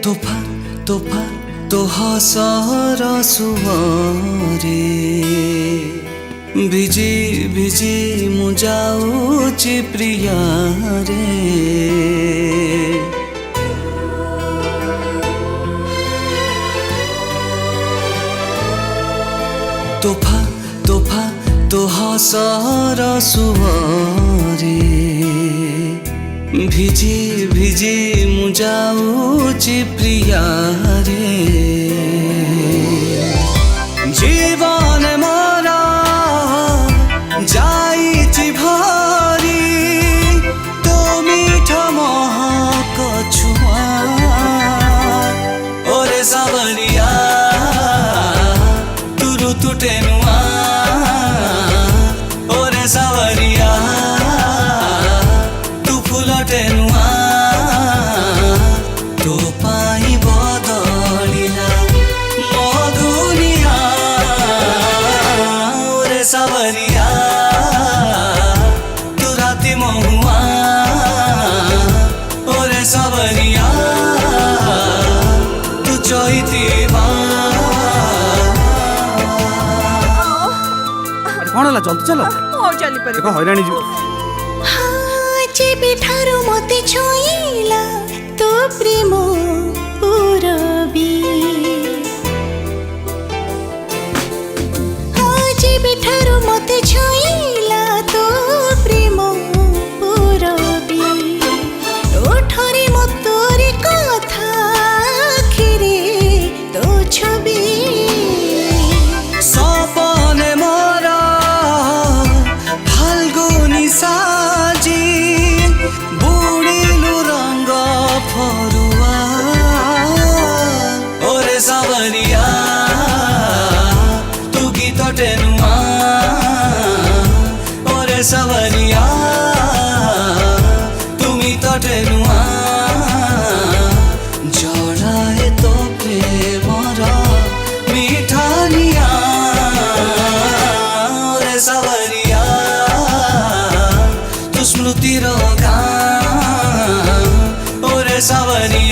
तोफा तोफा तो हसर सुवरे भिजी भिजी मु जाऊची प्रिया रे। तोफा तोफा तो हसर सुवरे भिजी भिजी मु जाऊची प्रिया रे। जीवन मोरा जाइछि भरी तो मीठा महक छुआ ओरे सावरिया तुरु तुटेनुआ ओरे सावरिया तू फुलटेनुआ तो पाई बदलिला मो दुनिया ओरे सावरिया तू राति महुआ ओरे सावरिया तू चैतिबा। कौन है जल्दी चलो चली पर देखो हैरानी जी जेबे ठारू मते छोइला तो प्रेम पुरबी जेबे ठारू मते छोइला तो प्रेम पुरबी ओठरी मतोरी कथा खिरे तो छबी सपने मोरा फाल्गुनी साजी बुढिलु रंग फरुआ ओरे सावरिया तू गीत टेनुआ ओरे सावरिया तुमी तो टेनुआ जड़ाए तो प्रेमर मिठानिया ओरे सावरिया तू स्मृतिर गान ओरे सावरिया